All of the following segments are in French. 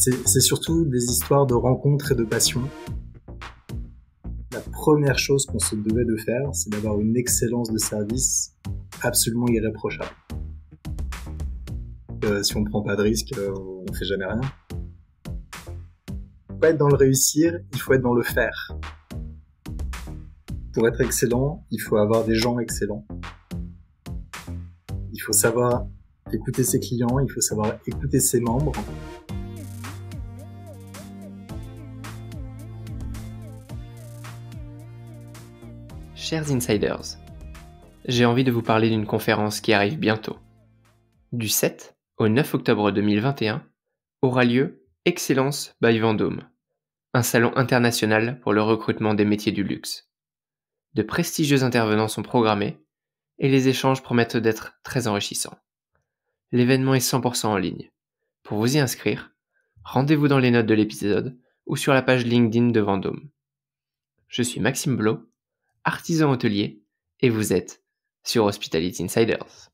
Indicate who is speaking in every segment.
Speaker 1: C'est surtout des histoires de rencontres et de passion. La première chose qu'on se devait de faire, c'est d'avoir une excellence de service absolument irréprochable. Si on prend pas de risque, on fait jamais rien. Faut pas être dans le réussir, il faut être dans le faire. Pour être excellent, il faut avoir des gens excellents. Il faut savoir écouter ses clients, il faut savoir écouter ses membres.
Speaker 2: Chers insiders, j'ai envie de vous parler d'une conférence qui arrive bientôt. Du 7 au 9 octobre 2021 aura lieu Excellence by Vendôme, un salon international pour le recrutement des métiers du luxe. De prestigieux intervenants sont programmés et les échanges promettent d'être très enrichissants. L'événement est 100% en ligne. Pour vous y inscrire, rendez-vous dans les notes de l'épisode ou sur la page LinkedIn de Vendôme. Je suis Maxime Blot, artisan hôtelier, et vous êtes sur Hospitality Insiders.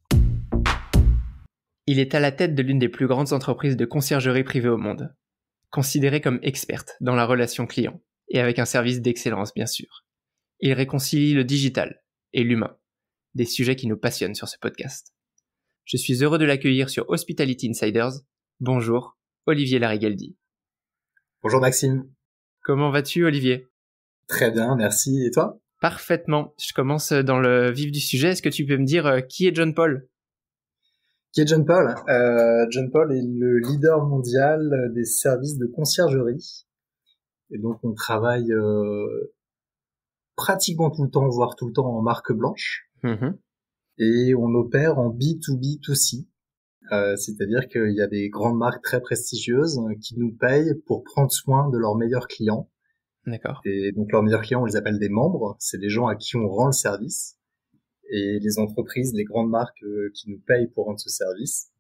Speaker 2: Il est à la tête de l'une des plus grandes entreprises de conciergerie privée au monde, considéré comme experte dans la relation client, et avec un service d'excellence bien sûr. Il réconcilie le digital et l'humain, des sujets qui nous passionnent sur ce podcast. Je suis heureux de l'accueillir sur Hospitality Insiders. Bonjour, Olivier Larigaldi.
Speaker 1: Bonjour Maxime.
Speaker 2: Comment vas-tu, Olivier ?
Speaker 1: Très bien, merci. Et toi ?
Speaker 2: Parfaitement. Je commence dans le vif du sujet. Est-ce que tu peux me dire qui est John Paul ?
Speaker 1: Qui est John Paul ? John Paul est le leader mondial des services de conciergerie. Et donc on travaille pratiquement tout le temps, voire tout le temps en marque blanche. Et on opère en B2B2C. C'est-à-dire qu'il y a des grandes marques très prestigieuses qui nous payent pour prendre soin de leurs meilleurs clients.
Speaker 2: D'accord.
Speaker 1: Et donc leurs meilleurs clients, on les appelle des membres. C'est des gens à qui on rend le service. Et les entreprises, les grandes marques qui nous payent pour rendre ce service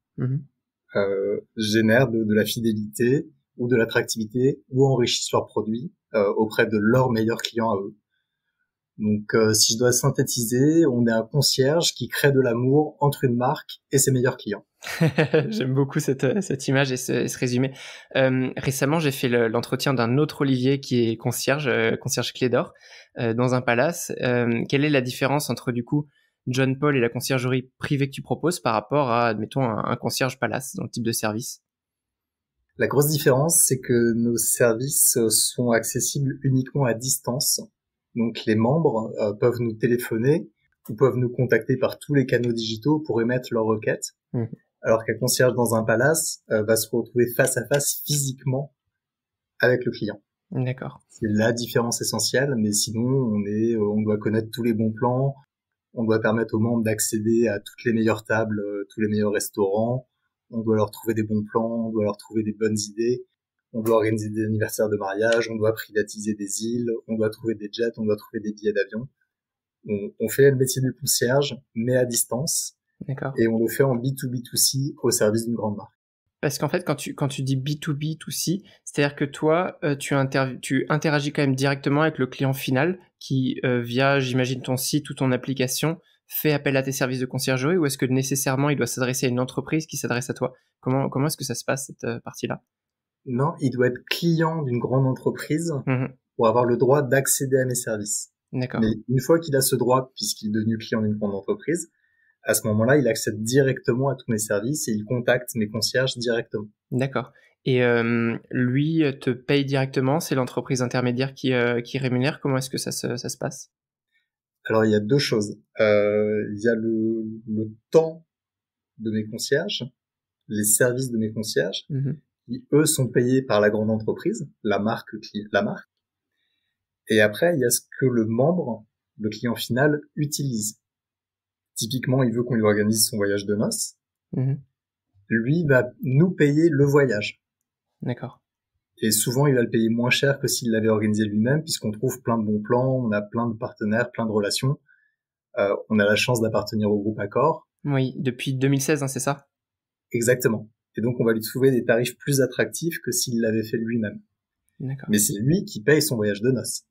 Speaker 1: génèrent de la fidélité ou de l'attractivité ou enrichissent leurs produits auprès de leurs meilleurs clients à eux. Donc si je dois synthétiser, on est un concierge qui crée de l'amour entre une marque et ses meilleurs clients.
Speaker 2: J'aime beaucoup cette image et ce résumé. Récemment, j'ai fait l'entretien d'un autre Olivier qui est concierge clé d'or dans un palace. Quelle est la différence entre du coup John Paul et la conciergerie privée que tu proposes par rapport à, admettons, un concierge palace dans le type de service ?
Speaker 1: La grosse différence, c'est que nos services sont accessibles uniquement à distance. Donc les membres peuvent nous téléphoner ou peuvent nous contacter par tous les canaux digitaux pour émettre leurs requêtes. Alors qu'un concierge dans un palace va se retrouver face à face physiquement avec le client.
Speaker 2: D'accord.
Speaker 1: C'est la différence essentielle, mais sinon on doit connaître tous les bons plans, on doit permettre aux membres d'accéder à toutes les meilleures tables, tous les meilleurs restaurants, on doit leur trouver des bons plans, on doit leur trouver des bonnes idées, on doit organiser des anniversaires de mariage, on doit privatiser des îles, on doit trouver des jets, on doit trouver des billets d'avion. On fait le métier du concierge, mais à distance.
Speaker 2: D'accord.
Speaker 1: Et on le fait en B2B2C au service d'une grande marque.
Speaker 2: Parce qu'en fait, quand tu dis B2B2C, c'est-à-dire que toi, tu interagis quand même directement avec le client final qui, via, j'imagine, ton site ou ton application, fait appel à tes services de conciergerie, ou est-ce que nécessairement il doit s'adresser à une entreprise qui s'adresse à toi ? Comment est-ce que ça se passe, cette partie-là ?
Speaker 1: Non, il doit être client d'une grande entreprise pour avoir le droit d'accéder à mes services.
Speaker 2: D'accord.
Speaker 1: Mais une fois qu'il a ce droit, puisqu'il est devenu client d'une grande entreprise, à ce moment-là, il accède directement à tous mes services et il contacte mes concierges directement.
Speaker 2: D'accord. Et lui te paye directement, c'est l'entreprise intermédiaire qui rémunère. Comment est-ce que ça se passe ?
Speaker 1: Alors, il y a deux choses. Il y a le temps de mes concierges, les services de mes concierges, qui, eux, sont payés par la grande entreprise, la marque. Et après, il y a ce que le membre, le client final, utilise. Typiquement, il veut qu'on lui organise son voyage de noces. Lui va nous payer le voyage.
Speaker 2: D'accord.
Speaker 1: Et souvent, il va le payer moins cher que s'il l'avait organisé lui-même, puisqu'on trouve plein de bons plans, on a plein de partenaires, plein de relations. On a la chance d'appartenir au groupe Accor.
Speaker 2: Oui, depuis 2016, c'est ça ?
Speaker 1: Exactement. Et donc, on va lui trouver des tarifs plus attractifs que s'il l'avait fait lui-même.
Speaker 2: D'accord.
Speaker 1: Mais c'est lui qui paye son voyage de noces.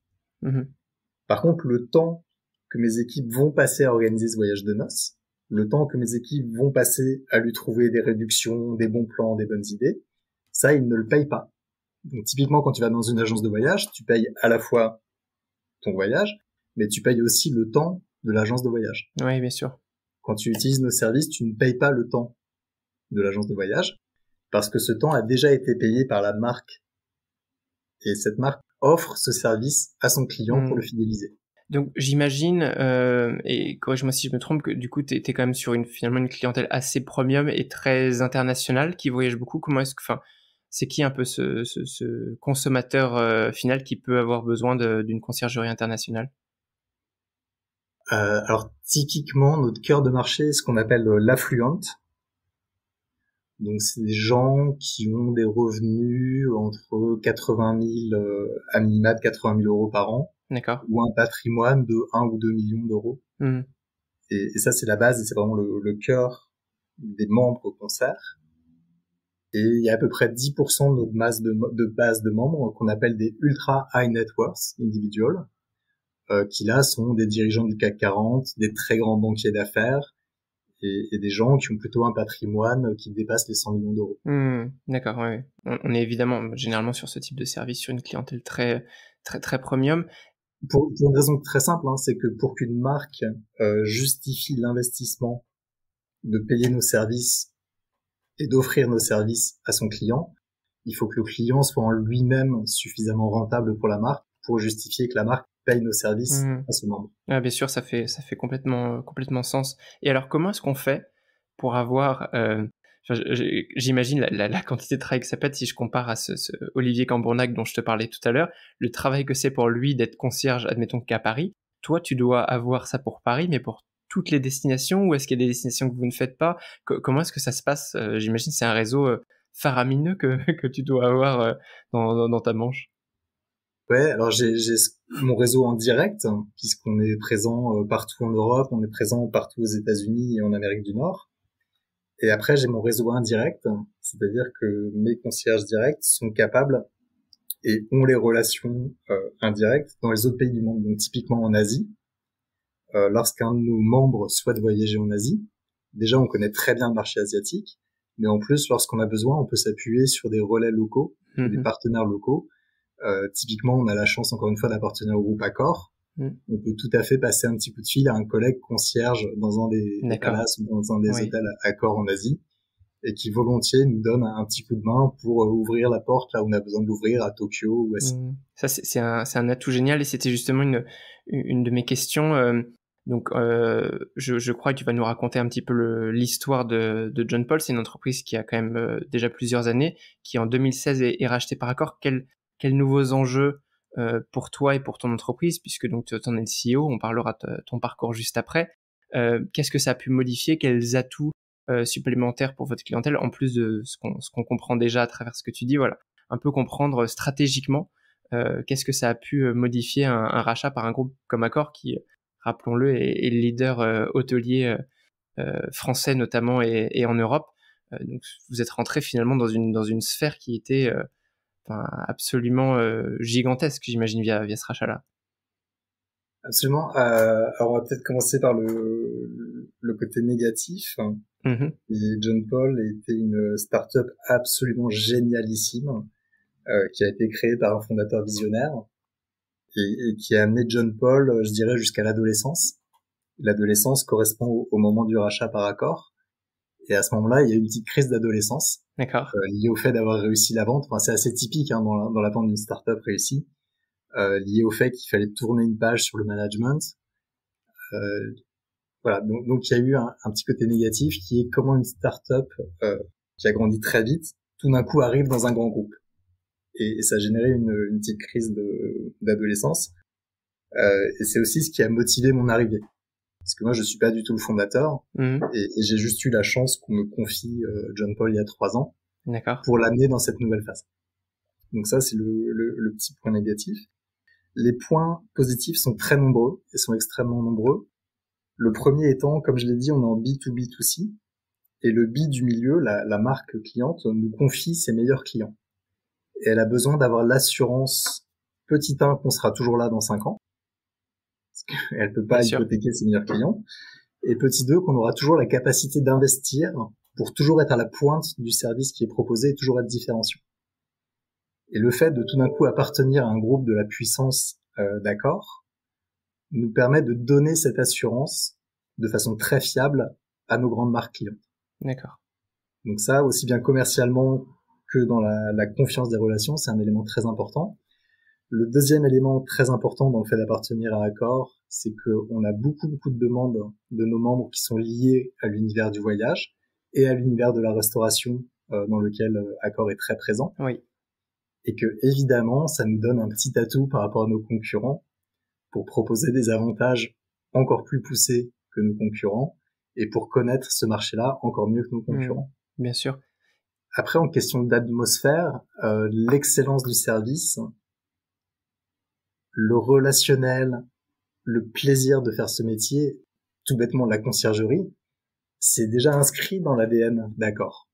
Speaker 1: Par contre, le temps que mes équipes vont passer à organiser ce voyage de noces, le temps que mes équipes vont passer à lui trouver des réductions, des bons plans, des bonnes idées, Ça, ils ne le payent pas. Donc typiquement, quand tu vas dans une agence de voyage, tu payes à la fois ton voyage, mais tu payes aussi le temps de l'agence de voyage.
Speaker 2: Oui, bien sûr.
Speaker 1: Quand tu utilises nos services, tu ne payes pas le temps de l'agence de voyage, parce que ce temps a déjà été payé par la marque. Et cette marque offre ce service à son client pour le fidéliser.
Speaker 2: Donc j'imagine, et corrige-moi si je me trompe, que du coup t'es quand même sur finalement une clientèle assez premium et très internationale, qui voyage beaucoup. Comment est-ce que, enfin, c'est qui un peu ce consommateur final qui peut avoir besoin d'une conciergerie internationale?
Speaker 1: Alors typiquement, notre cœur de marché est ce qu'on appelle l'affluent. Donc c'est des gens qui ont des revenus entre 80 000 à minima de 80 000 euros par an.
Speaker 2: D'accord.
Speaker 1: Ou un patrimoine de 1 ou 2 millions d'euros. Et ça, c'est la base, et c'est vraiment le cœur des membres qu'on sert. Et il y a à peu près 10% de notre masse de base de membres qu'on appelle des ultra high net worth individuals, qui là sont des dirigeants du CAC 40, des très grands banquiers d'affaires, et des gens qui ont plutôt un patrimoine qui dépasse les 100 millions d'euros.
Speaker 2: D'accord, oui. On est évidemment généralement sur ce type de service, sur une clientèle très, très, très premium.
Speaker 1: Pour une raison très simple, c'est que pour qu'une marque justifie l'investissement de payer nos services et d'offrir nos services à son client, il faut que le client soit en lui-même suffisamment rentable pour la marque pour justifier que la marque paye nos services à son membre.
Speaker 2: Ah, bien sûr, ça fait complètement sens. Et alors, comment est-ce qu'on fait pour avoir, j'imagine la quantité de travail que ça peut être, si je compare à ce Olivier Cambournac dont je te parlais tout à l'heure, le travail que c'est pour lui d'être concierge, admettons qu'à Paris. Toi, tu dois avoir ça pour Paris, mais pour toutes les destinations, ou est-ce qu'il y a des destinations que vous ne faites pas? Comment est-ce que ça se passe? J'imagine que c'est un réseau faramineux que tu dois avoir dans ta manche.
Speaker 1: Ouais, alors j'ai mon réseau en direct, puisqu'on est présent partout en Europe, on est présent partout aux États-Unis et en Amérique du Nord. Et après, j'ai mon réseau indirect, c'est-à-dire que mes concierges directs sont capables et ont les relations indirectes dans les autres pays du monde. Donc typiquement en Asie, lorsqu'un de nos membres souhaite voyager en Asie, déjà on connaît très bien le marché asiatique, mais en plus, lorsqu'on a besoin, on peut s'appuyer sur des relais locaux, des partenaires locaux. Typiquement, on a la chance, encore une fois, d'appartenir au groupe Accor. On peut tout à fait passer un petit coup de fil à un collègue concierge dans un des palaces ou dans un des hôtels Accor en Asie, et qui volontiers nous donne un petit coup de main pour ouvrir la porte là où on a besoin de l'ouvrir, à Tokyo ou à Sydney.
Speaker 2: Ça, c'est un atout génial, et c'était justement une de mes questions. Donc, je crois que tu vas nous raconter un petit peu l'histoire de John Paul. C'est une entreprise qui a quand même déjà plusieurs années, qui en 2016 est rachetée par Accor. Quels nouveaux enjeux pour toi et pour ton entreprise, puisque donc tu en es le CEO, on parlera de ton parcours juste après. Qu'est-ce que ça a pu modifier? Quels atouts supplémentaires pour votre clientèle, en plus de ce qu'on comprend déjà à travers ce que tu dis? Voilà, un peu comprendre stratégiquement qu'est-ce que ça a pu modifier un rachat par un groupe comme Accor, qui, rappelons-le, est le leader hôtelier français notamment, et en Europe. Donc vous êtes rentré finalement dans une sphère qui était absolument gigantesque, j'imagine, via ce rachat-là.
Speaker 1: Absolument. Alors on va peut-être commencer par le côté négatif. Et John Paul était une start-up absolument génialissime qui a été créée par un fondateur visionnaire et qui a amené John Paul, je dirais, jusqu'à l'adolescence. L'adolescence correspond au moment du rachat par Accor. Et à ce moment-là, il y a eu une petite crise d'adolescence.
Speaker 2: D'accord.
Speaker 1: Liée au fait d'avoir réussi la vente. Enfin, c'est assez typique dans la vente d'une start-up réussie. Lié au fait qu'il fallait tourner une page sur le management. Voilà, donc il y a eu un petit côté négatif qui est comment une start-up qui a grandi très vite, tout d'un coup arrive dans un grand groupe. Et ça a généré une petite crise d'adolescence. Et c'est aussi ce qui a motivé mon arrivée. Parce que moi, je suis pas du tout le fondateur. Et j'ai juste eu la chance qu'on me confie John Paul il y a 3 ans.
Speaker 2: D'accord.
Speaker 1: Pour l'amener dans cette nouvelle phase. Donc ça, c'est le petit point négatif. Les points positifs sont très nombreux et sont extrêmement nombreux. Le premier étant, comme je l'ai dit, on est en B2B2C. Et le B du milieu, la marque cliente, nous confie ses meilleurs clients. Et elle a besoin d'avoir l'assurance, petit 1, qu'on sera toujours là dans 5 ans. Parce qu'elle peut pas hypothéquer ses meilleurs clients. Et petit 2, qu'on aura toujours la capacité d'investir pour toujours être à la pointe du service qui est proposé et toujours être différenciant. Et le fait de tout d'un coup appartenir à un groupe de la puissance d'Accor nous permet de donner cette assurance de façon très fiable à nos grandes marques clients.
Speaker 2: D'accord.
Speaker 1: Donc ça, aussi bien commercialement que dans la confiance des relations, c'est un élément très important. Le deuxième élément très important dans le fait d'appartenir à Accor, c'est qu'on a beaucoup de demandes de nos membres qui sont liées à l'univers du voyage et à l'univers de la restauration dans lequel Accor est très présent.
Speaker 2: Oui.
Speaker 1: Et que, évidemment, ça nous donne un petit atout par rapport à nos concurrents pour proposer des avantages encore plus poussés que nos concurrents et pour connaître ce marché-là encore mieux que nos concurrents.
Speaker 2: Bien sûr.
Speaker 1: Après, en question d'atmosphère, l'excellence du service, le relationnel, le plaisir de faire ce métier, tout bêtement la conciergerie, c'est déjà inscrit dans l'ADN d'Accor.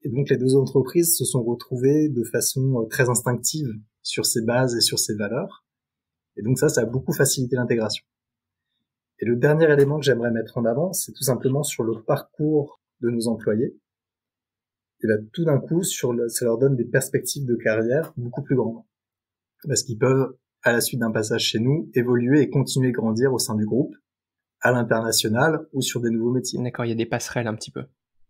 Speaker 1: Et donc les deux entreprises se sont retrouvées de façon très instinctive sur ces bases et sur ces valeurs. Et donc ça a beaucoup facilité l'intégration. Et le dernier élément que j'aimerais mettre en avant, c'est tout simplement sur le parcours de nos employés. Et là, tout d'un coup, ça leur donne des perspectives de carrière beaucoup plus grandes. Parce qu'ils peuvent, à la suite d'un passage chez nous, évoluer et continuer à grandir au sein du groupe, à l'international ou sur des nouveaux métiers.
Speaker 2: D'accord, il y a des passerelles un petit peu.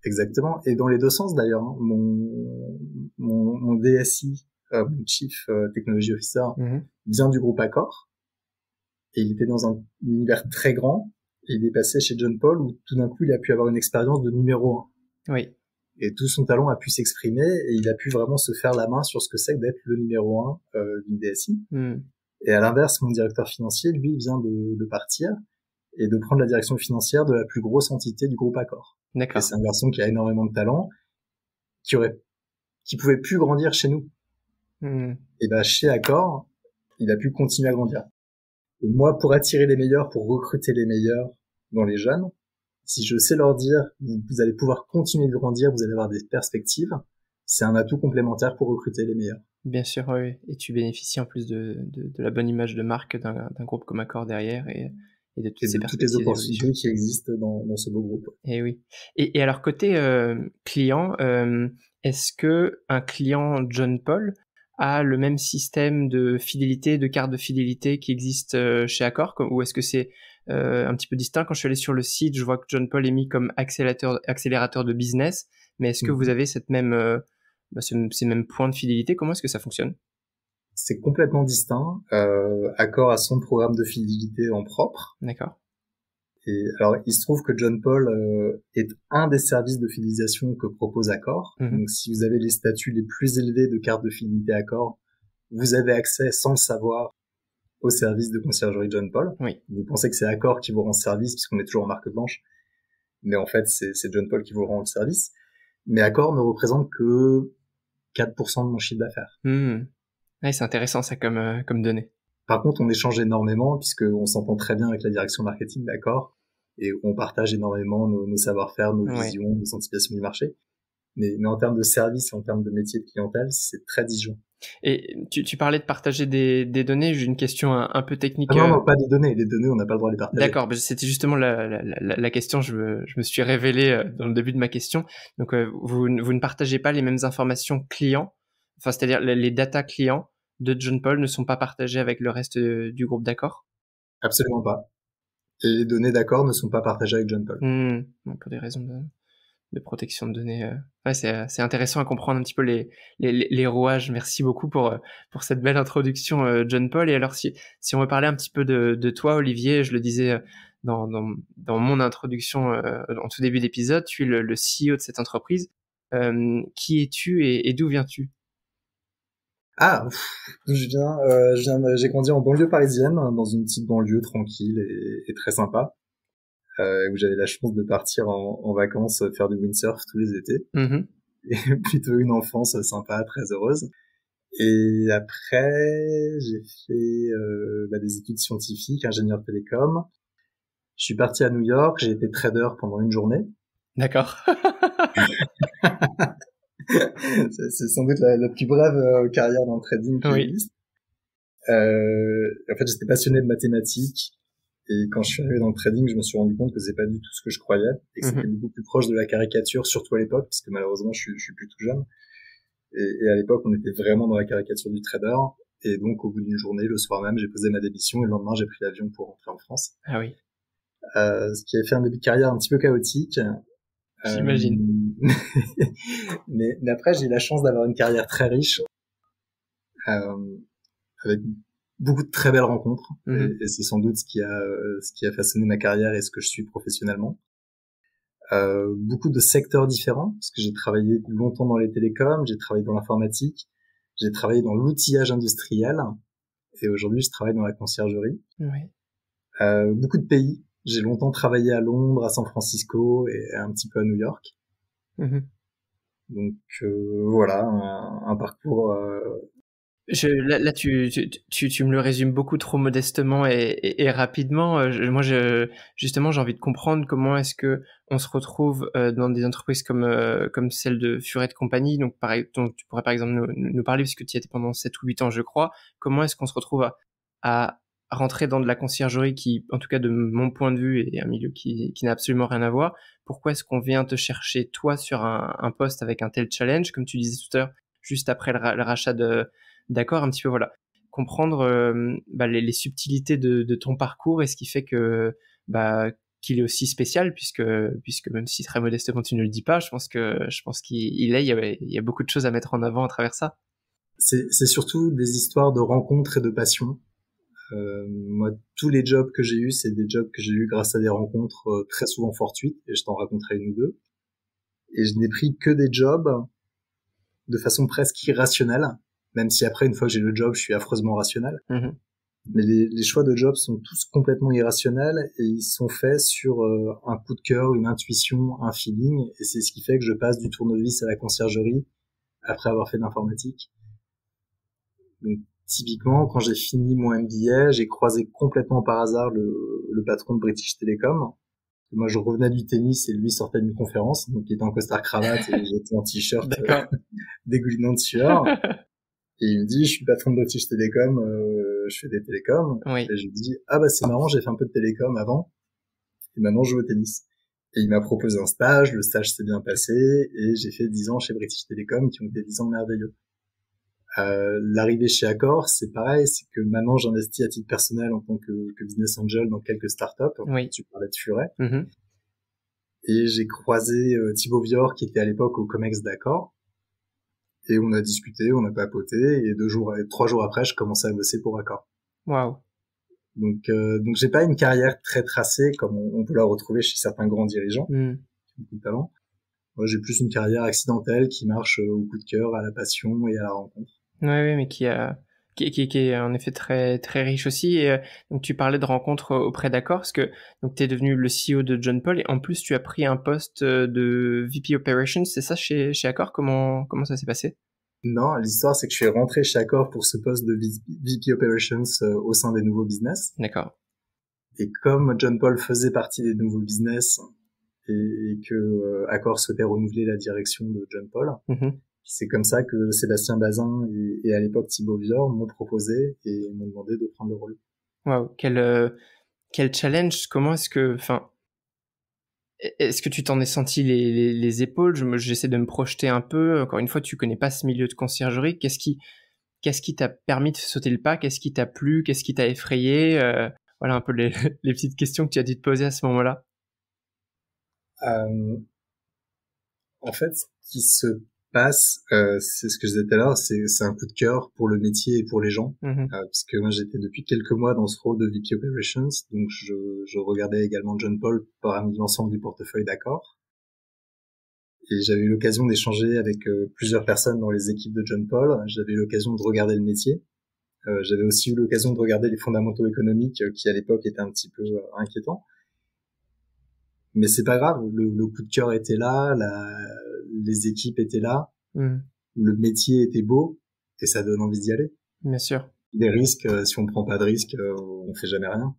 Speaker 1: Exactement, et dans les deux sens d'ailleurs. Mon DSI, mon Chief Technology Officer, vient du groupe Accor, et il était dans un univers très grand, et il est passé chez John Paul, où tout d'un coup il a pu avoir une expérience de numéro 1.
Speaker 2: Oui.
Speaker 1: Et tout son talent a pu s'exprimer, et il a pu vraiment se faire la main sur ce que c'est que d'être le numéro 1 d'une DSI. Et à l'inverse, mon directeur financier, lui, vient de partir, et de prendre la direction financière de la plus grosse entité du groupe Accor.
Speaker 2: D'accord.
Speaker 1: Et c'est un garçon qui a énormément de talent, qui pouvait plus grandir chez nous. Et chez Accor, il a pu continuer à grandir. Et moi, pour attirer les meilleurs, pour recruter les meilleurs dans les jeunes, si je sais leur dire, vous allez pouvoir continuer de grandir, vous allez avoir des perspectives, c'est un atout complémentaire pour recruter les meilleurs.
Speaker 2: Bien sûr, oui. Et tu bénéficies en plus de la bonne image de marque d'un groupe comme Accor derrière et de toutes
Speaker 1: les opportunités qui existent dans ce beau groupe.
Speaker 2: Et oui. Et alors côté client, est-ce que un client John Paul a le même système de fidélité, de carte de fidélité qui existe chez Accor, ou est-ce que c'est un petit peu distinct? Quand je suis allé sur le site, je vois que John Paul est mis comme accélérateur de business, mais est-ce que vous avez ces mêmes points de fidélité? Comment est-ce que ça fonctionne?
Speaker 1: C'est complètement distinct. Accor a son programme de fidélité en propre.
Speaker 2: D'accord.
Speaker 1: Et alors, il se trouve que John Paul est un des services de fidélisation que propose Accor. Donc, si vous avez les statuts les plus élevés de carte de fidélité Accor, vous avez accès, sans le savoir, au service de conciergerie John Paul.
Speaker 2: Oui.
Speaker 1: Vous pensez que c'est Accor qui vous rend service, puisqu'on est toujours en marque blanche. Mais en fait, c'est John Paul qui vous rend le service. Mais Accor ne représente que 4% de mon chiffre d'affaires.
Speaker 2: Ouais, c'est intéressant ça comme donnée.
Speaker 1: Par contre, on échange énormément puisqu'on s'entend très bien avec la direction marketing d'Accor et on partage énormément nos savoir-faire, nos visions, nos anticipations du marché. Mais en termes de service, en termes de métier de clientèle, c'est très disjoint.
Speaker 2: Et tu parlais de partager des données. J'ai une question un peu technique.
Speaker 1: Ah non, pas des données. Les données, on n'a pas le droit de les partager.
Speaker 2: D'accord, c'était justement la question. Je me suis révélé dans le début de ma question. Donc, vous ne partagez pas les mêmes informations clients. Enfin, c'est-à-dire les data clients de John Paul ne sont pas partagées avec le reste du groupe d'Accor?
Speaker 1: Absolument pas. Et les données d'Accor ne sont pas partagées avec John Paul.
Speaker 2: Pour des raisons de protection de données. Ouais, c'est intéressant à comprendre un petit peu les rouages. Merci beaucoup pour cette belle introduction, John Paul. Et alors, si on veut parler un petit peu de toi, Olivier, je le disais dans mon introduction en tout début d'épisode, tu es le CEO de cette entreprise. Qui es-tu et d'où viens-tu?
Speaker 1: D'où je viens, j'ai grandi en banlieue parisienne, dans une petite banlieue tranquille et très sympa, où j'avais la chance de partir en vacances faire du windsurf tous les étés. Et plutôt une enfance sympa, très heureuse. Et après, j'ai fait des études scientifiques, ingénieur télécom. Je suis parti à New York, j'ai été trader pendant une journée.
Speaker 2: D'accord.
Speaker 1: C'est sans doute la plus brève carrière dans le trading qui existe. En fait, j'étais passionné de mathématiques Et quand je suis arrivé dans le trading, je me suis rendu compte que c'est pas du tout ce que je croyais et que c'était beaucoup plus proche de la caricature, surtout à l'époque, parce que malheureusement, je suis plus tout jeune. Et à l'époque, on était vraiment dans la caricature du trader. Et donc, au bout d'une journée, le soir même, j'ai posé ma démission et le lendemain, j'ai pris l'avion pour rentrer en France.
Speaker 2: Ah oui.
Speaker 1: Ce qui a fait un début de carrière un petit peu chaotique.
Speaker 2: J'imagine.
Speaker 1: Mais après, j'ai eu la chance d'avoir une carrière très riche, avec beaucoup de très belles rencontres. Et c'est sans doute ce qui a façonné ma carrière et ce que je suis professionnellement. Beaucoup de secteurs différents, parce que j'ai travaillé longtemps dans les télécoms, j'ai travaillé dans l'informatique, j'ai travaillé dans l'outillage industriel, et aujourd'hui, je travaille dans la conciergerie.
Speaker 2: Oui.
Speaker 1: Beaucoup de pays. J'ai longtemps travaillé à Londres, à San Francisco et un petit peu à New York. Donc voilà, un parcours.
Speaker 2: Là, tu me le résumes beaucoup trop modestement et rapidement. Justement, j'ai envie de comprendre comment est-ce que on se retrouve dans des entreprises comme celle de Furet de compagnie. Donc, pareil, dont tu pourrais par exemple nous parler, puisque tu y étais pendant 7 ou 8 ans, je crois. Comment est-ce qu'on se retrouve à rentrer dans de la conciergerie qui, en tout cas de mon point de vue, est un milieu qui n'a absolument rien à voir? Pourquoi est-ce qu'on vient te chercher, toi, sur un poste avec un tel challenge, comme tu disais tout à l'heure, juste après le rachat d'accord, un petit peu, voilà, comprendre les subtilités de ton parcours et ce qui fait que qu'il est aussi spécial, puisque même si très modestement tu ne le dis pas, je pense qu'il y a beaucoup de choses à mettre en avant à travers ça.
Speaker 1: C'est surtout des histoires de rencontres et de passion. Moi, tous les jobs que j'ai eus, c'est des jobs que j'ai eus grâce à des rencontres très souvent fortuites, et je t'en raconterai une ou deux. Et je n'ai pris que des jobs de façon presque irrationnelle, même si après, une fois que j'ai le job, je suis affreusement rationnel. Mais les choix de job sont tous complètement irrationnels et ils sont faits sur un coup de cœur, une intuition, un feeling, et c'est ce qui fait que je passe du tournevis à la conciergerie après avoir fait de l'informatique. Donc, typiquement, quand j'ai fini mon MBA, j'ai croisé complètement par hasard le patron de British Telecom. Moi, je revenais du tennis et lui sortait d'une conférence, donc il était en costard cravate et j'étais en t-shirt dégoulinant de sueur. Et il me dit, je suis patron de British Telecom, je fais des télécoms.
Speaker 2: Oui.
Speaker 1: Et je lui dis, ah bah c'est marrant, j'ai fait un peu de télécom avant, et maintenant je joue au tennis. Et il m'a proposé un stage, le stage s'est bien passé, et j'ai fait 10 ans chez British Telecom, qui ont été 10 ans merveilleux. L'arrivée chez Accor, c'est pareil, c'est que maintenant j'investis à titre personnel en tant que business angel dans quelques startups.
Speaker 2: Oui.
Speaker 1: Tu parlais de Furet. Et j'ai croisé Thibaut Vior, qui était à l'époque au Comex d'Accor. Et on a discuté, on a papoté, et 3 jours après, je commençais à bosser pour Accor.
Speaker 2: Waouh.
Speaker 1: Donc j'ai pas une carrière très tracée comme on peut la retrouver chez certains grands dirigeants, qui ont beaucoup de talent. Moi, j'ai plus une carrière accidentelle qui marche au coup de cœur, à la passion et à la rencontre.
Speaker 2: Oui, mais qui est en effet très très riche aussi. Et donc tu parlais de rencontres auprès d'Accor, parce que donc tu es devenu le CEO de John Paul et en plus tu as pris un poste de VP Operations, c'est ça chez Accor? Comment ça s'est passé?
Speaker 1: Non, l'histoire c'est que je suis rentré chez Accor pour ce poste de VP Operations au sein des nouveaux business.
Speaker 2: D'accord.
Speaker 1: Et comme John Paul faisait partie des nouveaux business et que Accor souhaitait renouveler la direction de John Paul, c'est comme ça que Sébastien Bazin et à l'époque Thibaut Vior m'ont proposé et m'ont demandé de prendre le rôle.
Speaker 2: Waouh, quel challenge! Comment est-ce que tu t'en es senti les épaules? J'essaie de me projeter un peu. Encore une fois, tu connais pas ce milieu de conciergerie. Qu'est-ce qui t'a permis de sauter le pas? Qu'est-ce qui t'a plu? Qu'est-ce qui t'a effrayé? Voilà un peu les petites questions que tu as dû te poser à ce moment-là.
Speaker 1: En fait, ce qui se passe, c'est ce que je disais tout à l'heure, c'est un coup de cœur pour le métier et pour les gens, puisque moi j'étais depuis quelques mois dans ce rôle de VP Operations, donc je regardais également John Paul parmi l'ensemble du portefeuille d'Accor, et j'avais eu l'occasion d'échanger avec plusieurs personnes dans les équipes de John Paul, j'avais eu l'occasion de regarder le métier, j'avais aussi eu l'occasion de regarder les fondamentaux économiques qui à l'époque étaient un petit peu inquiétants. Mais c'est pas grave, le coup de cœur était là, les équipes étaient là, le métier était beau, et ça donne envie d'y aller.
Speaker 2: Bien sûr.
Speaker 1: Les risques, si on prend pas de risques, on fait jamais rien.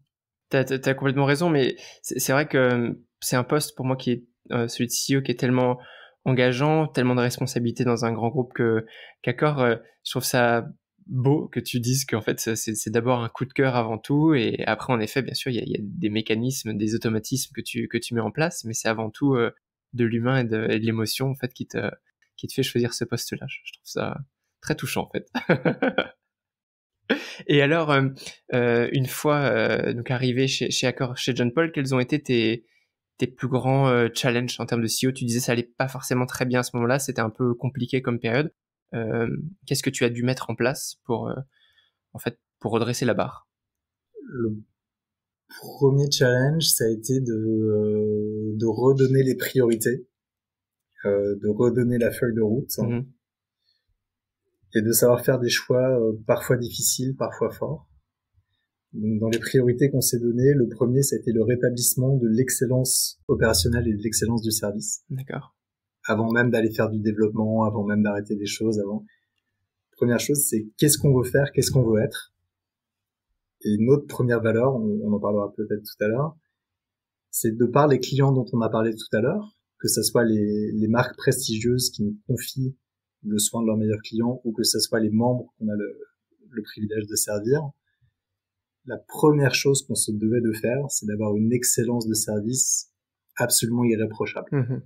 Speaker 2: T'as complètement raison, mais c'est vrai que c'est un poste pour moi qui est celui de CEO qui est tellement engageant, tellement de responsabilités dans un grand groupe qu'Accor. Je trouve ça beau que tu dises qu'en fait c'est d'abord un coup de cœur avant tout, et après en effet bien sûr il y a des mécanismes, des automatismes que tu mets en place, mais c'est avant tout de l'humain et de l'émotion en fait qui te fait choisir ce poste-là. Je trouve ça très touchant en fait. Et alors une fois donc arrivé chez Accor, chez John Paul, quels ont été tes plus grands challenges en termes de CEO? Tu disais ça allait pas forcément très bien à ce moment-là, c'était un peu compliqué comme période. Qu'est-ce que tu as dû mettre en place en fait, pour redresser la barre?
Speaker 1: Le premier challenge, ça a été de redonner les priorités, de redonner la feuille de route,
Speaker 2: Mmh.
Speaker 1: et de savoir faire des choix parfois difficiles, parfois forts. Donc, dans les priorités qu'on s'est données, le premier, ça a été le rétablissement de l'excellence opérationnelle et de l'excellence du service.
Speaker 2: D'accord.
Speaker 1: Avant même d'aller faire du développement, avant même d'arrêter des choses, avant. Première chose, c'est qu'est-ce qu'on veut faire, qu'est-ce qu'on veut être. Et notre première valeur, on en parlera peut-être tout à l'heure, c'est de par les clients dont on a parlé tout à l'heure, que ce soit les marques prestigieuses qui nous confient le soin de leurs meilleurs clients, ou que ce soit les membres qu'on a le privilège de servir. La première chose qu'on se devait de faire, c'est d'avoir une excellence de service absolument irréprochable.
Speaker 2: Mmh.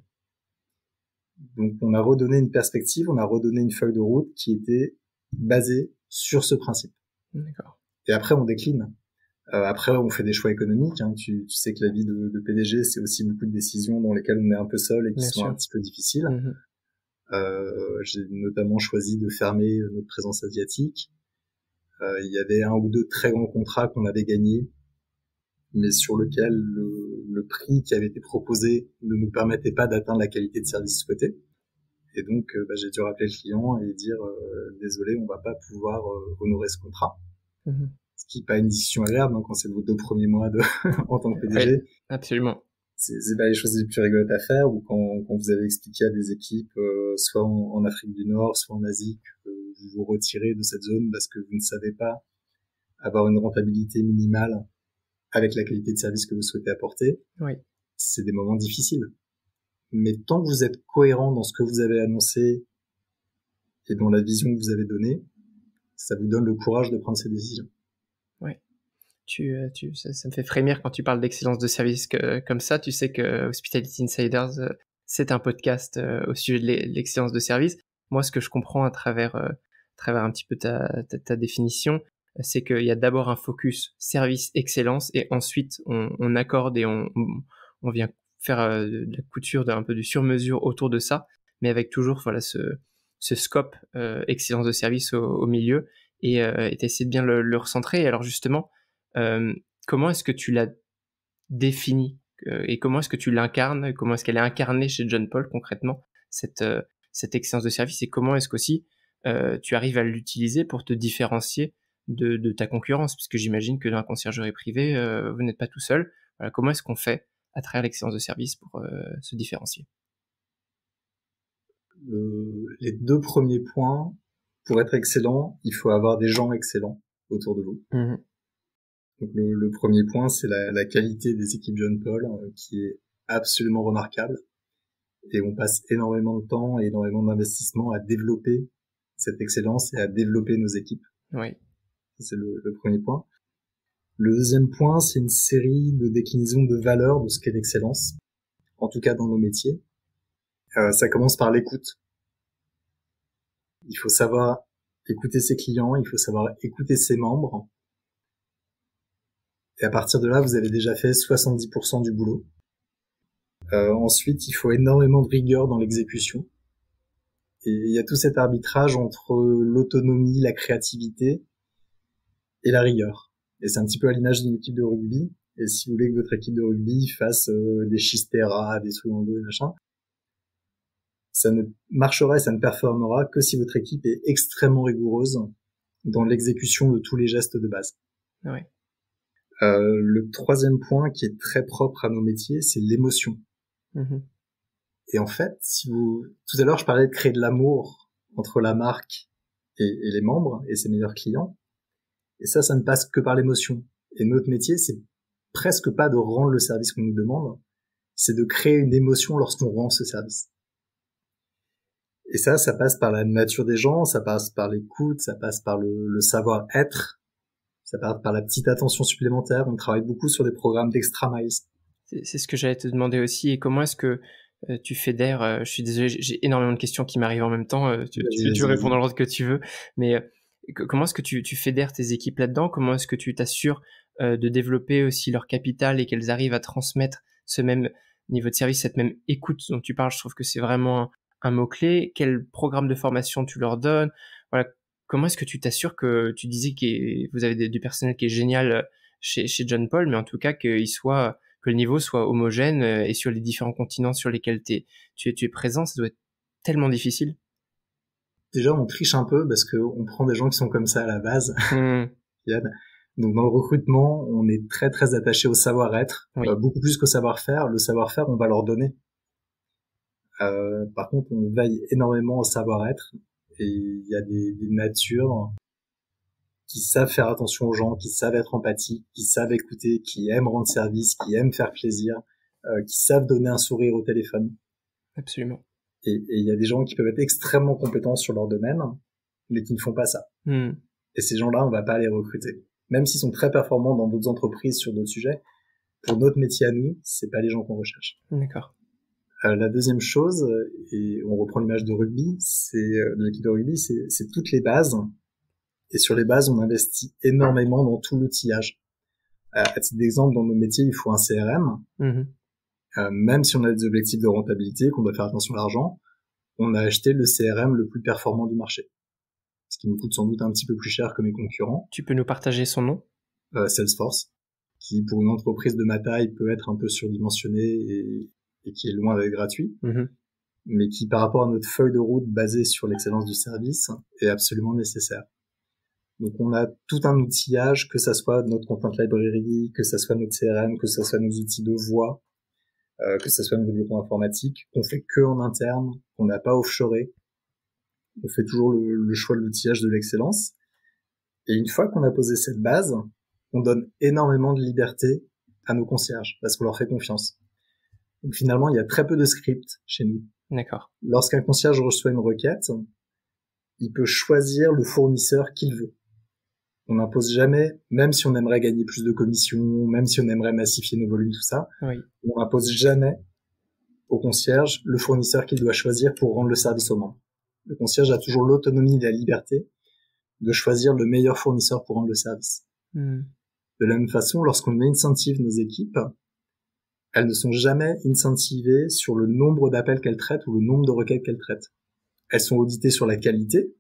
Speaker 1: Donc on a redonné une perspective, on a redonné une feuille de route qui était basée sur ce principe.
Speaker 2: D'accord.
Speaker 1: Et après on décline. Après on fait des choix économiques. Hein. Tu sais que la vie de PDG, c'est aussi beaucoup de décisions dans lesquelles on est un peu seul et qui
Speaker 2: Bien
Speaker 1: sont
Speaker 2: sûr.
Speaker 1: un petit peu difficiles.
Speaker 2: Mmh.
Speaker 1: J'ai notamment choisi de fermer notre présence asiatique. Il y avait un ou deux très grands contrats qu'on avait gagnés, mais sur lequel le prix qui avait été proposé ne nous permettait pas d'atteindre la qualité de service souhaitée. Et donc, j'ai dû rappeler le client et dire désolé, on va pas pouvoir honorer ce contrat.
Speaker 2: Mmh.
Speaker 1: Ce qui n'est pas une décision agréable quand c'est vos 2 premiers mois en tant que PDG.
Speaker 2: Ouais, absolument.
Speaker 1: C'est pas les choses les plus rigolotes à faire, ou quand vous avez expliqué à des équipes, soit en Afrique du Nord, soit en Asie, que vous vous retirez de cette zone parce que vous ne savez pas avoir une rentabilité minimale avec la qualité de service que vous souhaitez apporter.
Speaker 2: Oui.
Speaker 1: C'est des moments difficiles. Mais tant que vous êtes cohérent dans ce que vous avez annoncé et dans la vision que vous avez donnée, ça vous donne le courage de prendre ces décisions.
Speaker 2: Ouais. Ça me fait frémir quand tu parles d'excellence de service comme ça. Tu sais que Hospitality Insiders, c'est un podcast au sujet de l'excellence de service. Moi, ce que je comprends à travers un petit peu ta définition, c'est qu'il y a d'abord un focus service excellence, et ensuite on accorde et on vient faire de la couture un peu du sur-mesure autour de ça, mais avec toujours voilà ce scope excellence de service au milieu, et essayer de bien le recentrer. Et alors justement, comment est-ce que tu l'as définie, et comment est-ce que tu l'incarnes? Comment est-ce qu'elle est incarnée chez John Paul concrètement, cette excellence de service, et comment est-ce qu'aussi tu arrives à l'utiliser pour te différencier de ta concurrence, puisque j'imagine que dans la conciergerie privée, vous n'êtes pas tout seul. Voilà, comment est-ce qu'on fait à travers l'excellence de service pour se différencier?
Speaker 1: Les 2 premiers points, pour être excellent, il faut avoir des gens excellents autour de vous.
Speaker 2: Mmh.
Speaker 1: Donc le premier point, c'est la qualité des équipes John Paul, qui est absolument remarquable. Et on passe énormément de temps et énormément d'investissement à développer cette excellence et à développer nos équipes.
Speaker 2: Oui.
Speaker 1: C'est le premier point. Le deuxième point, c'est une série de déclinaisons de valeurs de ce qu'est l'excellence, en tout cas dans nos métiers. Ça commence par l'écoute. Il faut savoir écouter ses clients, il faut savoir écouter ses membres. Et à partir de là, vous avez déjà fait 70% du boulot. Ensuite, il faut énormément de rigueur dans l'exécution. Et il y a tout cet arbitrage entre l'autonomie, la créativité et la rigueur. Et c'est un petit peu à l'image d'une équipe de rugby. Et si vous voulez que votre équipe de rugby fasse des chisteras, des trucs en dos et machin, ça ne marchera et ça ne performera que si votre équipe est extrêmement rigoureuse dans l'exécution de tous les gestes de base.
Speaker 2: Oui.
Speaker 1: Le troisième point qui est très propre à nos métiers, c'est l'émotion.
Speaker 2: Mmh.
Speaker 1: Et en fait, tout à l'heure, je parlais de créer de l'amour entre la marque et les membres et ses meilleurs clients. Et ça ne passe que par l'émotion. Et notre métier, c'est presque pas de rendre le service qu'on nous demande, c'est de créer une émotion lorsqu'on rend ce service. Et ça passe par la nature des gens, ça passe par l'écoute, ça passe par le savoir-être, ça passe par la petite attention supplémentaire. On travaille beaucoup sur des programmes d'extra miles.
Speaker 2: C'est ce que j'allais te demander aussi. Et comment est-ce que tu fédères je suis désolé, j'ai énormément de questions qui m'arrivent en même temps. Tu réponds dans l'ordre que tu veux. Mais comment est-ce que tu fédères tes équipes là-dedans? Comment est-ce que tu t'assures de développer aussi leur capital et qu'elles arrivent à transmettre ce même niveau de service, cette même écoute dont tu parles? Je trouve que c'est vraiment un mot-clé. Quel programme de formation tu leur donnes? Voilà. Comment est-ce que tu t'assures que tu disais que vous avez du personnel qui est génial chez John Paul, mais en tout cas que le niveau soit homogène et sur les différents continents sur lesquels tu es présent? Ça doit être tellement difficile.
Speaker 1: Déjà, on triche un peu parce que on prend des gens qui sont comme ça à la base. Donc dans le recrutement, on est très très attaché au savoir-être,
Speaker 2: oui.
Speaker 1: Beaucoup plus qu'au savoir-faire. Le savoir-faire, on va leur donner. Par contre, on veille énormément au savoir-être, et il y a des natures qui savent faire attention aux gens, qui savent être empathiques, qui savent écouter, qui aiment rendre service, qui aiment faire plaisir, qui savent donner un sourire au téléphone.
Speaker 2: Absolument.
Speaker 1: Et il y a des gens qui peuvent être extrêmement compétents sur leur domaine, mais qui ne font pas ça. Et ces gens-là, on va pas les recruter. Même s'ils sont très performants dans d'autres entreprises sur d'autres sujets, pour notre métier à nous, c'est pas les gens qu'on recherche.
Speaker 2: D'accord.
Speaker 1: La deuxième chose, et on reprend l'image de rugby, de l'équipe de rugby, c'est toutes les bases. Et sur les bases, on investit énormément dans tout l'outillage. À titre d'exemple, dans nos métiers, il faut un CRM. Même si on a des objectifs de rentabilité, qu'on doit faire attention à l'argent, on a acheté le CRM le plus performant du marché. Ce qui nous coûte sans doute un petit peu plus cher que mes concurrents.
Speaker 2: Tu peux nous partager son nom?
Speaker 1: Salesforce, qui pour une entreprise de ma taille peut être un peu surdimensionné et qui est loin d'être gratuit, mais qui par rapport à notre feuille de route basée sur l'excellence du service est absolument nécessaire. Donc on a tout un outillage, que ça soit notre content library, que ça soit notre CRM, que ça soit nos outils de voix, que ça soit nos développements informatiques, qu'on fait que en interne, qu'on n'a pas offshoré. On fait toujours le choix de l'outillage de l'excellence. Et une fois qu'on a posé cette base, on donne énormément de liberté à nos concierges, parce qu'on leur fait confiance. Donc finalement, il y a très peu de script chez nous.
Speaker 2: D'accord.
Speaker 1: Lorsqu'un concierge reçoit une requête, il peut choisir le fournisseur qu'il veut. On n'impose jamais, même si on aimerait gagner plus de commissions, même si on aimerait massifier nos volumes, tout ça, on n'impose jamais au concierge le fournisseur qu'il doit choisir pour rendre le service aux membres. Le concierge a toujours l'autonomie et la liberté de choisir le meilleur fournisseur pour rendre le service. De la même façon, lorsqu'on incentive nos équipes, elles ne sont jamais incentivées sur le nombre d'appels qu'elles traitent ou le nombre de requêtes qu'elles traitent. Elles sont auditées sur la qualité,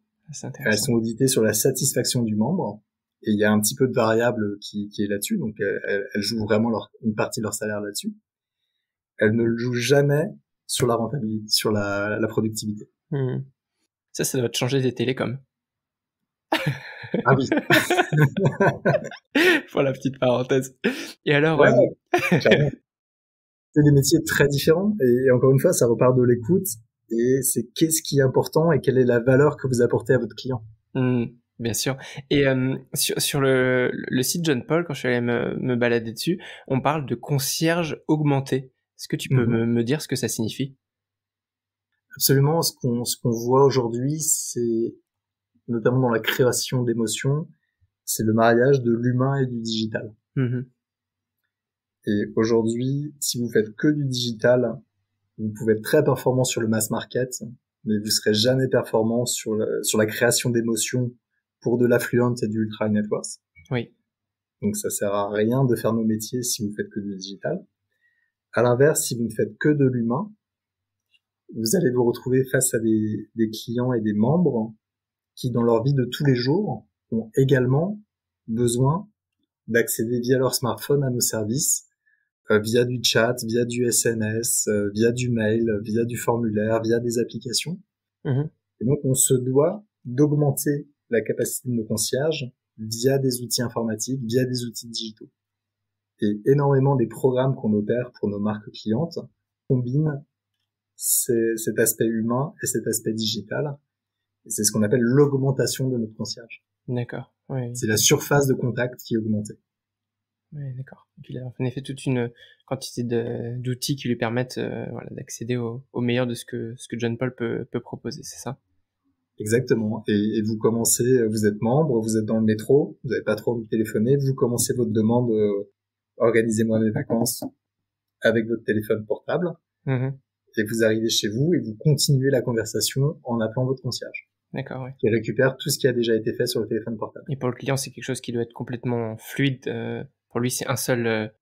Speaker 1: elles sont auditées sur la satisfaction du membre, et il y a un petit peu de variable qui est là-dessus, donc elles jouent vraiment une partie de leur salaire là-dessus. Elles ne le jouent jamais sur la rentabilité, sur la productivité.
Speaker 2: Ça doit te changer des télécoms.
Speaker 1: Ah oui.
Speaker 2: Pour la petite parenthèse. Et alors,
Speaker 1: c'est des métiers très différents, et encore une fois, ça repart de l'écoute, et c'est qu'est-ce qui est important et quelle est la valeur que vous apportez à votre client.
Speaker 2: Bien sûr. Et sur le site John Paul, quand je suis allé me balader dessus, on parle de concierge augmenté. Est-ce que tu peux me dire ce que ça signifie?
Speaker 1: Absolument. Ce qu'on voit aujourd'hui, c'est notamment dans la création d'émotions, c'est le mariage de l'humain et du digital. Et aujourd'hui, si vous faites que du digital, vous pouvez être très performant sur le mass market, mais vous serez jamais performant sur la création d'émotions pour de l'affluent et du ultra net worth.
Speaker 2: Oui.
Speaker 1: Donc ça sert à rien de faire nos métiers si vous faites que du digital. À l'inverse, si vous ne faites que de l'humain, vous allez vous retrouver face à des clients et des membres qui, dans leur vie de tous les jours, ont également besoin d'accéder via leur smartphone à nos services, via du chat, via du SMS, via du mail, via du formulaire, via des applications. Et donc, on se doit d'augmenter la capacité de nos concierges via des outils informatiques, via des outils digitaux. Et énormément des programmes qu'on opère pour nos marques clientes combinent cet aspect humain et cet aspect digital. Et c'est ce qu'on appelle l'augmentation de notre concierge.
Speaker 2: D'accord. Oui.
Speaker 1: C'est la surface de contact qui est augmentée.
Speaker 2: Ouais, d'accord. Et puis il a en effet toute une quantité d'outils qui lui permettent voilà, d'accéder au meilleur de ce que John Paul peut proposer, c'est ça?
Speaker 1: Exactement. Et vous commencez, vous êtes membre, vous êtes dans le métro, vous n'avez pas trop envie de téléphoner, vous commencez votre demande, organisez-moi mes vacances avec votre téléphone portable,
Speaker 2: Mmh.
Speaker 1: et vous arrivez chez vous et vous continuez la conversation en appelant votre concierge,
Speaker 2: D'accord, ouais.
Speaker 1: qui récupère tout ce qui a déjà été fait sur le téléphone portable.
Speaker 2: Et pour le client, c'est quelque chose qui doit être complètement fluide. Pour lui, c'est un seul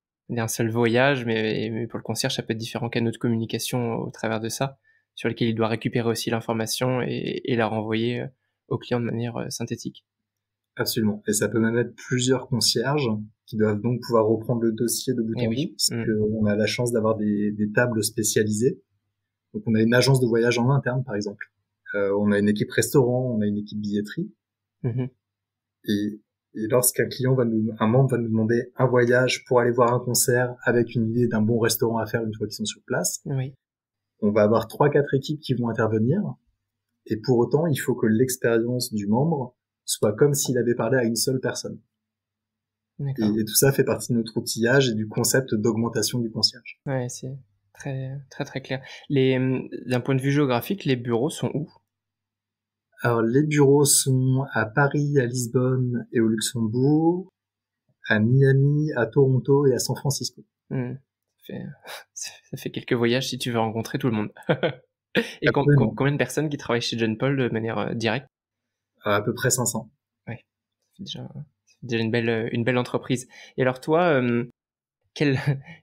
Speaker 2: voyage, mais pour le concierge, ça peut être différents canaux de communication au travers de ça, sur lesquels il doit récupérer aussi l'information et la renvoyer au client de manière synthétique.
Speaker 1: Absolument. Et ça peut même être plusieurs concierges qui doivent donc pouvoir reprendre le dossier de bout
Speaker 2: Et
Speaker 1: en
Speaker 2: oui.
Speaker 1: bout, parce qu'on a la chance d'avoir des tables spécialisées. Donc on a une agence de voyage en interne, par exemple. On a une équipe restaurant, on a une équipe billetterie.
Speaker 2: Mhm.
Speaker 1: Et, et lorsqu'un client un membre va nous demander un voyage pour aller voir un concert avec une idée d'un bon restaurant à faire une fois qu'ils sont sur place,
Speaker 2: Oui.
Speaker 1: on va avoir 3-4 équipes qui vont intervenir. Et pour autant, il faut que l'expérience du membre soit comme s'il avait parlé à une seule personne.
Speaker 2: D'accord.
Speaker 1: Et tout ça fait partie de notre outillage et du concept d'augmentation du concierge.
Speaker 2: Ouais, c'est très, très, très clair. D'un point de vue géographique, les bureaux sont où?
Speaker 1: Alors, les bureaux sont à Paris, à Lisbonne et au Luxembourg, à Miami, à Toronto et à San Francisco.
Speaker 2: Ça fait, ça fait quelques voyages si tu veux rencontrer tout le monde. Et
Speaker 1: Absolument.
Speaker 2: combien de personnes qui travaillent chez John Paul de manière directe?
Speaker 1: À peu près 500.
Speaker 2: Ouais, c'est déjà une belle entreprise. Et alors toi, quel,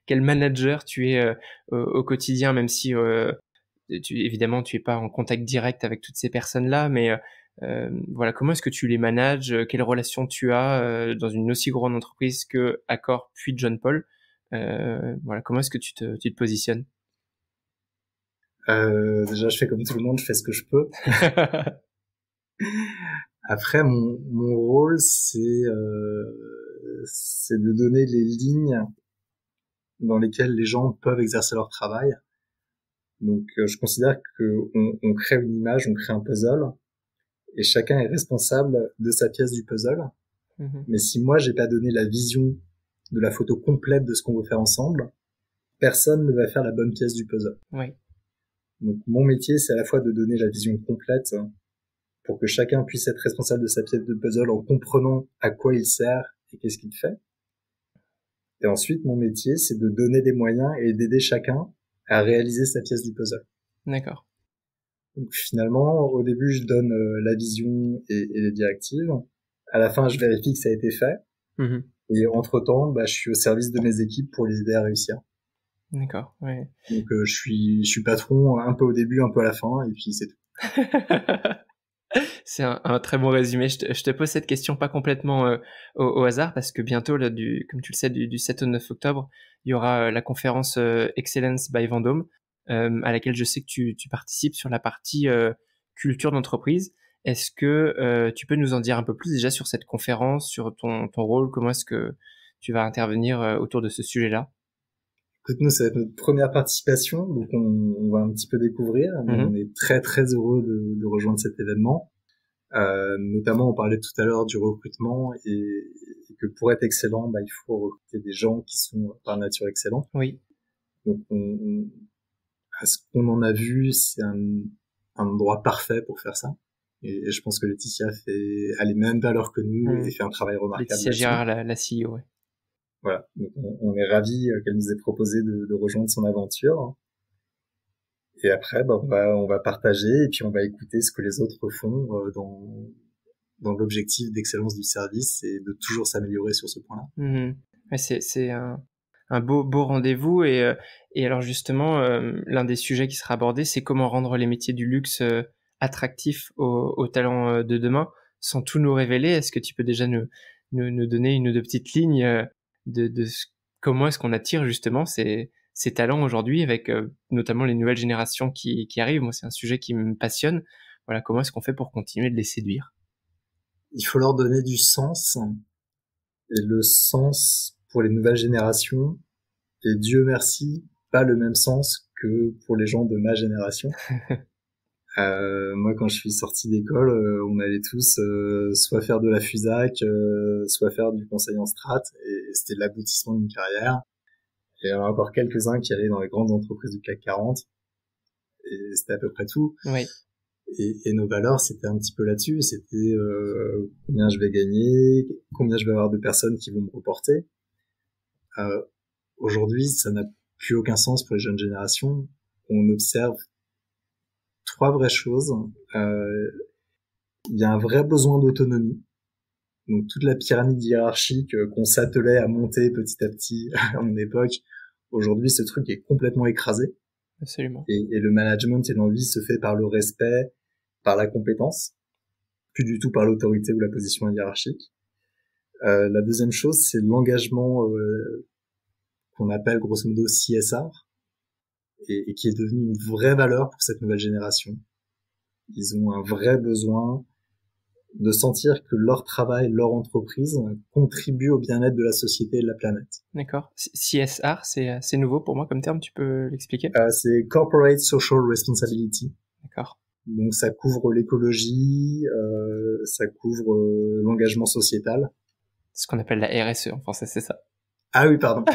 Speaker 2: quel manager tu es au quotidien, même si évidemment tu es pas en contact direct avec toutes ces personnes-là, mais voilà, comment est-ce que tu les manages? Quelle relation tu as dans une aussi grande entreprise que Accor puis John Paul? Voilà, comment est-ce que tu te positionnes?
Speaker 1: Déjà, je fais comme tout le monde, je fais ce que je peux. Après, mon rôle, c'est de donner les lignes dans lesquelles les gens peuvent exercer leur travail. Donc, je considère que on crée une image, on crée un puzzle, et chacun est responsable de sa pièce du puzzle.
Speaker 2: Mhm.
Speaker 1: Mais si moi, j'ai pas donné la vision de la photo complète de ce qu'on veut faire ensemble, personne ne va faire la bonne pièce du puzzle.
Speaker 2: Oui.
Speaker 1: Donc, mon métier, c'est à la fois de donner la vision complète pour que chacun puisse être responsable de sa pièce de puzzle en comprenant à quoi il sert et qu'est-ce qu'il fait. Et ensuite, mon métier, c'est de donner des moyens et d'aider chacun à réaliser sa pièce du puzzle.
Speaker 2: D'accord.
Speaker 1: Donc finalement, au début, je donne la vision et les directives. À la fin, je vérifie que ça a été fait.
Speaker 2: Mhm.
Speaker 1: Et entre-temps, je suis au service de mes équipes pour les aider à réussir.
Speaker 2: D'accord, ouais.
Speaker 1: Donc je suis patron un peu au début, un peu à la fin, et puis c'est tout.
Speaker 2: C'est un très bon résumé. Je te pose cette question pas complètement au hasard parce que bientôt, là, comme tu le sais, du 7 au 9 octobre, il y aura la conférence Excellence by Vendôme, à laquelle je sais que tu participes sur la partie culture d'entreprise. Est-ce que tu peux nous en dire un peu plus déjà sur cette conférence, sur ton rôle, comment est-ce que tu vas intervenir autour de ce sujet-là?
Speaker 1: Écoute, nous, c'est notre première participation, donc on va un petit peu découvrir, mais on est très très heureux de rejoindre cet événement. Notamment, on parlait tout à l'heure du recrutement et que pour être excellent, il faut recruter des gens qui sont par nature excellents.
Speaker 2: Oui.
Speaker 1: Donc, à ce qu'on en a vu, c'est un endroit parfait pour faire ça. Et je pense que Laetitia a les mêmes valeurs que nous et fait un travail remarquable.
Speaker 2: Laetitia Girard, la CEO, ouais.
Speaker 1: Voilà. Donc, on est ravis qu'elle nous ait proposé de rejoindre son aventure. Et après, on va partager et puis on va écouter ce que les autres font dans l'objectif d'excellence du service et de toujours s'améliorer sur ce point-là.
Speaker 2: Mmh. Ouais, c'est un beau rendez-vous et alors justement, l'un des sujets qui sera abordé, c'est comment rendre les métiers du luxe attractifs aux talents de demain, sans tout nous révéler. Est-ce que tu peux déjà nous donner une ou deux petites lignes comment est-ce qu'on attire justement ces talents aujourd'hui avec notamment les nouvelles générations qui arrivent? Moi, c'est un sujet qui me passionne. Voilà, comment est-ce qu'on fait pour continuer de les séduire?
Speaker 1: Il faut leur donner du sens. Et le sens pour les nouvelles générations, et Dieu merci, pas le même sens que pour les gens de ma génération. Moi, quand je suis sorti d'école, on allait tous soit faire de la FUSAC, soit faire du conseil en strat, et c'était l'aboutissement d'une carrière. Et il y en a encore quelques-uns qui allaient dans les grandes entreprises du CAC 40, et c'était à peu près tout.
Speaker 2: Oui.
Speaker 1: Et nos valeurs, c'était un petit peu là-dessus. C'était combien je vais gagner, combien je vais avoir de personnes qui vont me reporter. Aujourd'hui, ça n'a plus aucun sens pour les jeunes générations. On observe 3 vraies choses. Il y a un vrai besoin d'autonomie. Donc toute la pyramide hiérarchique qu'on s'attelait à monter petit à petit à mon époque, aujourd'hui ce truc est complètement écrasé.
Speaker 2: Absolument.
Speaker 1: Et le management et l'envie se fait par le respect, par la compétence, plus du tout par l'autorité ou la position hiérarchique. La deuxième chose, c'est l'engagement qu'on appelle grosso modo CSR, et qui est devenu une vraie valeur pour cette nouvelle génération. Ils ont un vrai besoin de sentir que leur travail, leur entreprise contribue au bien-être de la société et de la planète.
Speaker 2: D'accord. CSR, c'est nouveau pour moi comme terme, tu peux l'expliquer?
Speaker 1: C'est Corporate Social Responsibility.
Speaker 2: D'accord.
Speaker 1: Donc ça couvre l'écologie, ça couvre l'engagement sociétal.
Speaker 2: C'est ce qu'on appelle la RSE en français, c'est ça.
Speaker 1: Ah oui, pardon.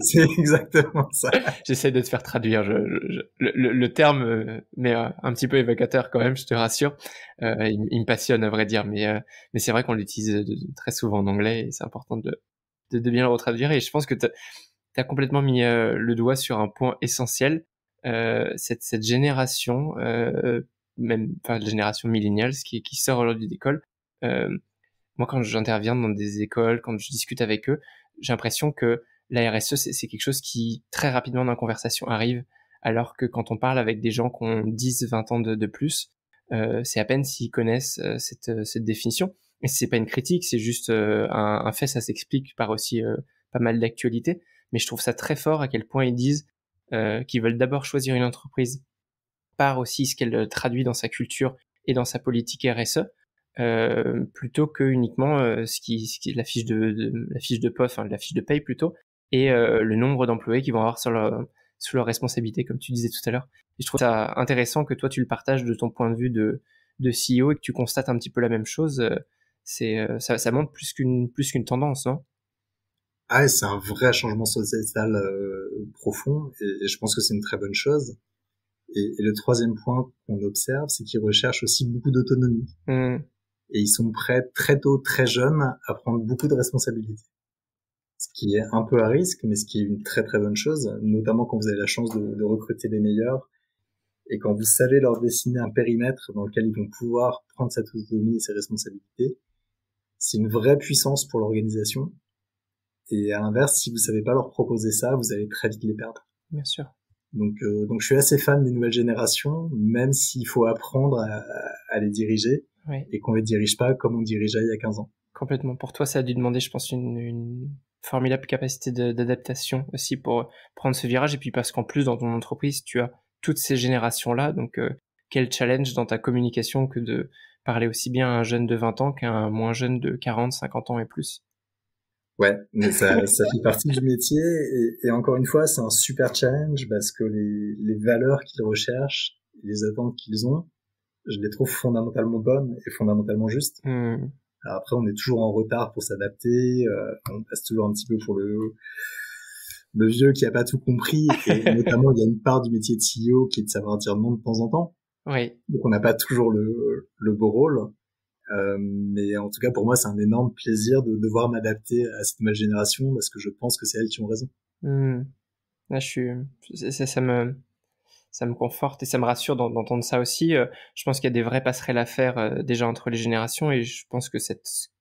Speaker 1: C'est exactement ça.
Speaker 2: J'essaie de te faire traduire. Le terme mais un petit peu évocateur quand même, je te rassure. Il me passionne à vrai dire, mais c'est vrai qu'on l'utilise très souvent en anglais et c'est important de bien le retraduire. Et je pense que t'as complètement mis le doigt sur un point essentiel. Cette génération, même enfin la génération millennials qui sort aujourd'hui d'école. Moi, quand j'interviens dans des écoles, quand je discute avec eux, j'ai l'impression que la RSE, c'est quelque chose qui, très rapidement dans la conversation, arrive, alors que quand on parle avec des gens qui ont 10, 20 ans de plus, c'est à peine s'ils connaissent cette définition. Et c'est pas une critique, c'est juste un fait, ça s'explique par aussi pas mal d'actualités. Mais je trouve ça très fort à quel point ils disent qu'ils veulent d'abord choisir une entreprise par aussi ce qu'elle traduit dans sa culture et dans sa politique RSE, plutôt que uniquement ce qui est la fiche de poste, enfin la fiche de paye plutôt, et le nombre d'employés qu'ils vont avoir sous leur responsabilité, comme tu disais tout à l'heure. Et je trouve ça intéressant que toi tu le partages de ton point de vue de CEO et que tu constates un petit peu la même chose. Ça montre plus qu'une tendance, non?
Speaker 1: Ah, c'est un vrai changement sociétal profond, et je pense que c'est une très bonne chose. Et le troisième point qu'on observe, c'est qu'ils recherchent aussi beaucoup d'autonomie. Et ils sont prêts très tôt, très jeunes, à prendre beaucoup de responsabilités. Ce qui est un peu à risque, mais ce qui est une très très bonne chose, notamment quand vous avez la chance de recruter les meilleurs, et quand vous savez leur dessiner un périmètre dans lequel ils vont pouvoir prendre cette autonomie et ces responsabilités. C'est une vraie puissance pour l'organisation. Et à l'inverse, si vous savez pas leur proposer ça, vous allez très vite les perdre.
Speaker 2: Bien sûr.
Speaker 1: Donc je suis assez fan des nouvelles générations, même s'il faut apprendre à les diriger,
Speaker 2: oui.
Speaker 1: Et qu'on les dirige pas comme on dirigeait il y a 15 ans.
Speaker 2: Complètement. Pour toi, ça a dû demander, je pense, une formidable capacité d'adaptation aussi pour prendre ce virage. Et puis parce qu'en plus, dans ton entreprise, tu as toutes ces générations-là. Donc, quel challenge dans ta communication que de parler aussi bien à un jeune de 20 ans qu'à un moins jeune de 40, 50 ans et plus.
Speaker 1: Ouais, mais ça fait partie du métier, et encore une fois, c'est un super challenge parce que les valeurs qu'ils recherchent, les attentes qu'ils ont, je les trouve fondamentalement bonnes et fondamentalement justes. Alors après, on est toujours en retard pour s'adapter, on passe toujours un petit peu pour le vieux qui a pas tout compris, et notamment il y a une part du métier de CEO qui est de savoir dire non de temps en temps.
Speaker 2: Oui.
Speaker 1: Donc on n'a pas toujours le beau rôle. Mais en tout cas, pour moi, c'est un énorme plaisir de devoir m'adapter à cette nouvelle génération parce que je pense que c'est elles qui ont raison.
Speaker 2: Là, ça me conforte et ça me rassure d'entendre ça aussi. Je pense qu'il y a des vraies passerelles à faire déjà entre les générations, et je pense que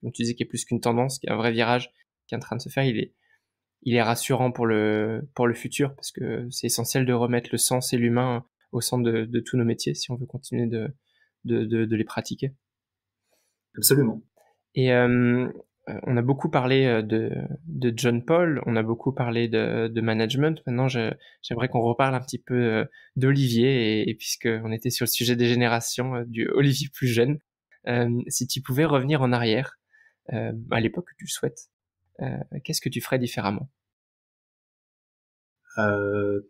Speaker 2: comme tu disais, qui est plus qu'une tendance, qui est un vrai virage qui est en train de se faire, il est rassurant pour le futur, parce que c'est essentiel de remettre le sens et l'humain au centre de tous nos métiers si on veut continuer de les pratiquer.
Speaker 1: Absolument.
Speaker 2: Et on a beaucoup parlé de John Paul, on a beaucoup parlé de management. Maintenant, j'aimerais qu'on reparle un petit peu d'Olivier, et puisqu'on était sur le sujet des générations, du Olivier plus jeune. Si tu pouvais revenir en arrière, à l'époque que tu le souhaites, qu'est-ce que tu ferais différemment?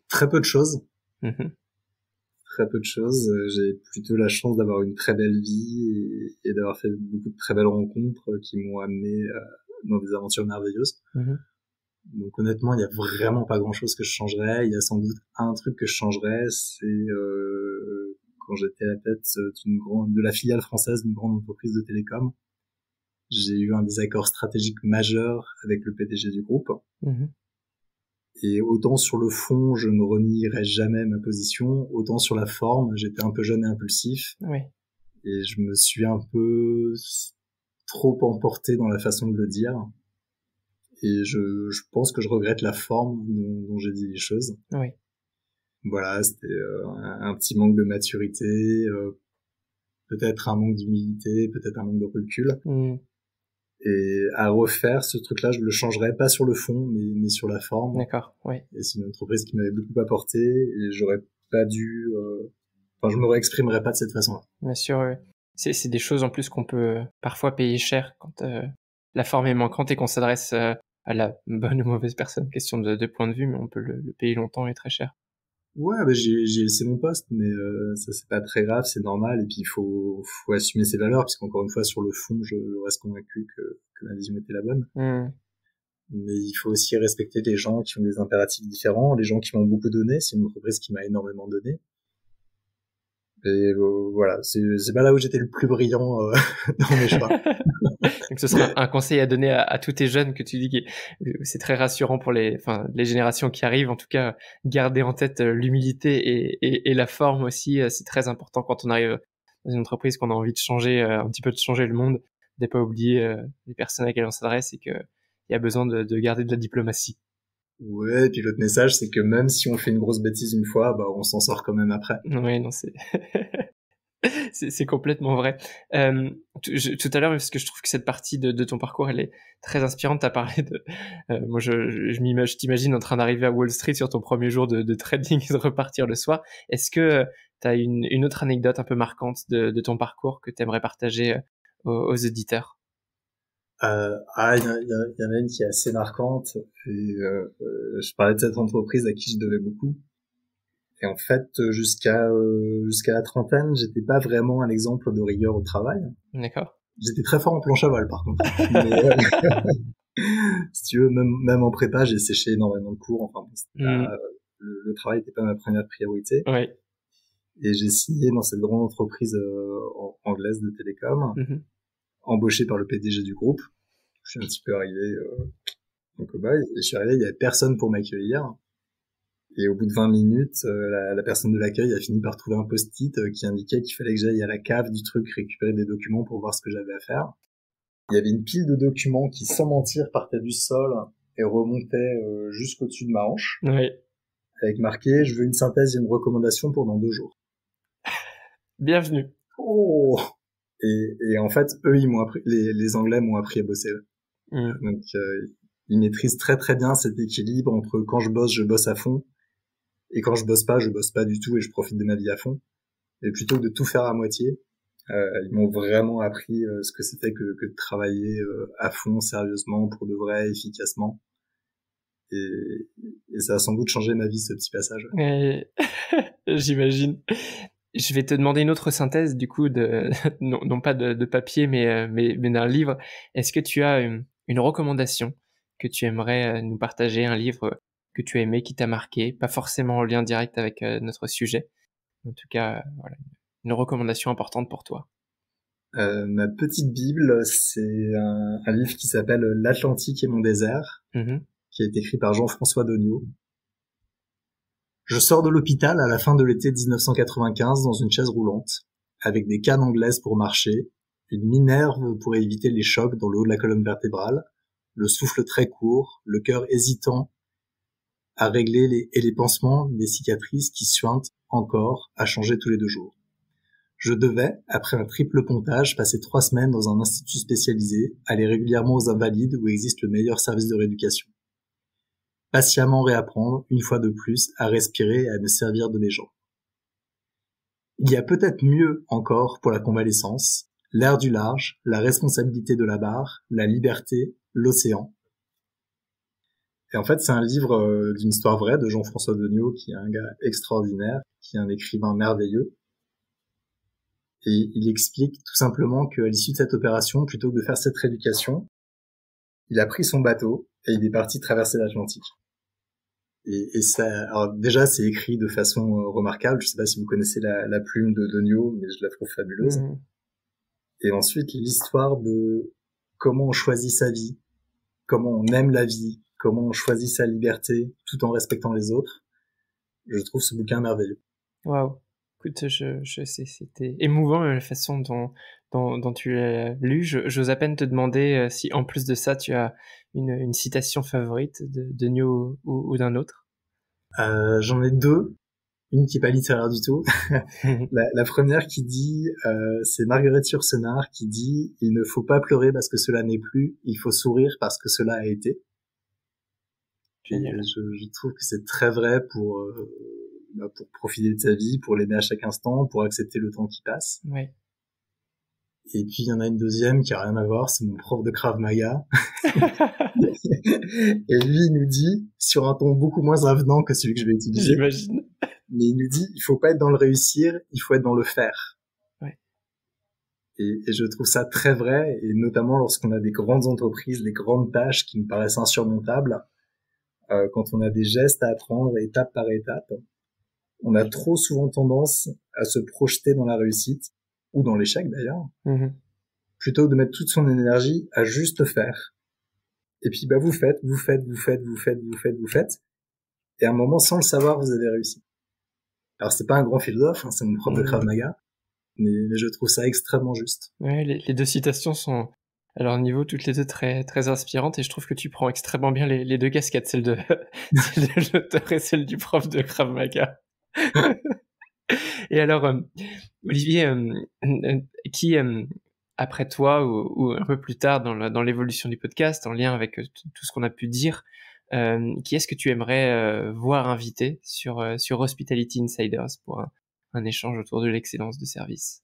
Speaker 1: Très peu de choses.
Speaker 2: Très
Speaker 1: très peu de choses. J'ai plutôt la chance d'avoir une très belle vie et d'avoir fait beaucoup de très belles rencontres qui m'ont amené dans des aventures merveilleuses. Donc honnêtement, il y a vraiment pas grand-chose que je changerais. Il y a sans doute un truc que je changerais, c'est quand j'étais à la tête de la filiale française d'une grande entreprise de télécom. J'ai eu un désaccord stratégique majeur avec le PDG du groupe. Et autant sur le fond, je ne renierai jamais ma position, autant sur la forme, j'étais un peu jeune et impulsif.
Speaker 2: Oui.
Speaker 1: Et je me suis un peu trop emporté dans la façon de le dire. Et je pense que je regrette la forme dont j'ai dit les choses.
Speaker 2: Oui.
Speaker 1: Voilà, c'était un petit manque de maturité, peut-être un manque d'humilité, peut-être un manque de recul. Et à refaire, ce truc-là, je le changerais pas sur le fond, mais sur la forme.
Speaker 2: D'accord, oui.
Speaker 1: Et c'est une entreprise qui m'avait beaucoup apporté, et j'aurais pas dû... je me réexprimerais pas de cette façon-là.
Speaker 2: Bien sûr, oui. C'est des choses en plus qu'on peut parfois payer cher quand la forme est manquante et qu'on s'adresse à la bonne ou mauvaise personne. Question de point de vue, mais on peut le payer longtemps et très cher.
Speaker 1: Ouais, j'ai laissé mon poste, mais ça c'est pas très grave, c'est normal. Et puis il faut assumer ses valeurs, puisqu'encore une fois sur le fond, je reste convaincu que ma vision était la bonne. Mais il faut aussi respecter les gens qui ont des impératifs différents, les gens qui m'ont beaucoup donné. C'est une entreprise qui m'a énormément donné. Et voilà, c'est pas là où j'étais le plus brillant dans mes choix.
Speaker 2: Donc ce sera un conseil à donner à tous tes jeunes que tu dis que c'est très rassurant pour les générations qui arrivent. En tout cas, garder en tête l'humilité et la forme aussi, c'est très important quand on arrive dans une entreprise qu'on a envie de changer, un petit peu de changer le monde, de pas oublier les personnes à qui on s'adresse et que il y a besoin de garder de la diplomatie.
Speaker 1: Ouais, et puis l'autre message, c'est que même si on fait une grosse bêtise une fois, on s'en sort quand même après.
Speaker 2: Oui, non, c'est c'est complètement vrai. Tout à l'heure, parce que je trouve que cette partie de ton parcours, elle est très inspirante. T'as parlé de, moi, je t'imagine en train d'arriver à Wall Street sur ton premier jour de trading et de repartir le soir. Est-ce que t'as une autre anecdote un peu marquante de ton parcours que t'aimerais partager aux auditeurs?
Speaker 1: Il y en a une qui est assez marquante. Et je parlais de cette entreprise à qui je devais beaucoup. Et en fait, jusqu'à la trentaine, j'étais pas vraiment un exemple de rigueur au travail.
Speaker 2: D'accord.
Speaker 1: J'étais très fort en planche à voile, par contre. Mais, si tu veux, même en prépa, j'ai séché énormément de cours. Enfin, le travail n'était pas ma première priorité.
Speaker 2: Oui.
Speaker 1: Et j'ai signé dans cette grande entreprise anglaise de télécom, embauché par le PDG du groupe. Je suis un petit peu arrivé en cobaye, et je suis arrivé, il y avait personne pour m'accueillir. Et au bout de 20 minutes, la personne de l'accueil a fini par trouver un post-it qui indiquait qu'il fallait que j'aille à la cave du truc récupérer des documents pour voir ce que j'avais à faire. Il y avait une pile de documents qui, sans mentir, partaient du sol et remontaient jusqu'au-dessus de ma hanche.
Speaker 2: Oui.
Speaker 1: Avec marqué « Je veux une synthèse et une recommandation pour dans 2 jours. »
Speaker 2: Bienvenue.
Speaker 1: Oh. Et en fait, eux, ils m'ont appris, les Anglais m'ont appris à bosser. Donc, ils maîtrisent très très bien cet équilibre entre quand je bosse à fond, et quand je bosse pas du tout et je profite de ma vie à fond. Et plutôt que de tout faire à moitié, ils m'ont vraiment appris ce que c'était que de travailler à fond, sérieusement, pour de vrai, efficacement. Et ça a sans doute changé ma vie, ce petit passage.
Speaker 2: J'imagine. Je vais te demander une autre synthèse, du coup, non pas de papier, mais d'un livre. Est-ce que tu as une recommandation que tu aimerais nous partager, un livre que tu as aimé, qui t'a marqué, pas forcément en lien direct avec notre sujet, en tout cas, voilà, une recommandation importante pour toi?
Speaker 1: Ma petite Bible, c'est un livre qui s'appelle L'Atlantique et mon désert, qui a été écrit par Jean-François Dognaud. Je sors de l'hôpital à la fin de l'été 1995 dans une chaise roulante, avec des cannes anglaises pour marcher, une minerve pour éviter les chocs dans le haut de la colonne vertébrale, le souffle très court, le cœur hésitant à régler les pansements des cicatrices qui suintent encore à changer tous les 2 jours. Je devais, après un triple pontage, passer 3 semaines dans un institut spécialisé, aller régulièrement aux Invalides où existe le meilleur service de rééducation. Patiemment réapprendre, une fois de plus, à respirer et à me servir de mes jambes. Il y a peut-être mieux encore pour la convalescence, l'air du large, la responsabilité de la barre, la liberté, l'océan. Et en fait, c'est un livre d'une histoire vraie de Jean-François Degnaud, qui est un gars extraordinaire, qui est un écrivain merveilleux. Et il explique tout simplement qu'à l'issue de cette opération, plutôt que de faire cette rééducation, il a pris son bateau et il est parti traverser l'Atlantique. Et ça, alors déjà, c'est écrit de façon remarquable. Je sais pas si vous connaissez la plume de Degnaud, mais je la trouve fabuleuse. Et ensuite, l'histoire de comment on choisit sa vie, comment on aime la vie, comment on choisit sa liberté, tout en respectant les autres. Je trouve ce bouquin merveilleux.
Speaker 2: Waouh. Écoute, je sais, c'était émouvant la façon dont tu l'as lu. J'ose à peine te demander si, en plus de ça, tu as une citation favorite de Degnaud ou d'un autre.
Speaker 1: J'en ai deux. Une qui est pas littéraire du tout. la première qui dit, c'est Marguerite Yourcenar qui dit « Il ne faut pas pleurer parce que cela n'est plus, il faut sourire parce que cela a été ». Je trouve que c'est très vrai pour profiter de sa vie, pour l'aimer à chaque instant, pour accepter le temps qui passe.
Speaker 2: Ouais.
Speaker 1: Et puis il y en a une deuxième qui a rien à voir, c'est mon prof de Krav Maga. Et lui, il nous dit, sur un ton beaucoup moins avenant que celui que je vais utiliser,
Speaker 2: j'imagine,
Speaker 1: mais il nous dit, il faut pas être dans le réussir, il faut être dans le faire.
Speaker 2: Ouais.
Speaker 1: Et je trouve ça très vrai, et notamment lorsqu'on a des grandes entreprises, des grandes tâches qui nous paraissent insurmontables, quand on a des gestes à apprendre étape par étape, on a trop souvent tendance à se projeter dans la réussite, ou dans l'échec d'ailleurs, plutôt que de mettre toute son énergie à juste faire. Et puis vous faites, et à un moment, sans le savoir, vous avez réussi. Alors c'est pas un grand philosophe, c'est mon prof de Krav Maga, mais je trouve ça extrêmement juste.
Speaker 2: Ouais, les deux citations sont à leur niveau toutes les deux très, très inspirantes, et je trouve que tu prends extrêmement bien les deux casquettes, celle de l'auteur et celle du prof de Krav Maga. Et alors, Olivier, qui, après toi ou un peu plus tard dans l'évolution du podcast, en lien avec tout ce qu'on a pu dire, qui est-ce que tu aimerais voir invité sur Hospitality Insiders pour un échange autour de l'excellence de service?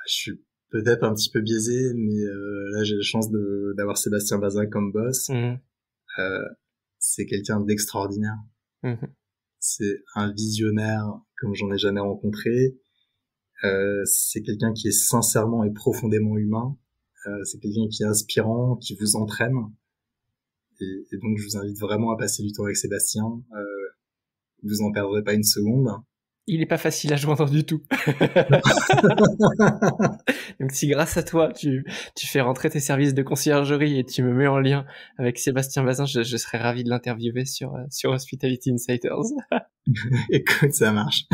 Speaker 1: Je suis peut-être un petit peu biaisé, mais là j'ai la chance d'avoir Sébastien Bazin comme boss. C'est quelqu'un d'extraordinaire. C'est un visionnaire comme j'en ai jamais rencontré. C'est quelqu'un qui est sincèrement et profondément humain. C'est quelqu'un qui est inspirant, qui vous entraîne. Et donc, je vous invite vraiment à passer du temps avec Sébastien. Vous en perdrez pas une seconde.
Speaker 2: Il est pas facile à joindre du tout. Donc, si grâce à toi, tu fais rentrer tes services de conciergerie et tu me mets en lien avec Sébastien Bazin, je serais ravi de l'interviewer sur Hospitality Insiders.
Speaker 1: Écoute, ça marche.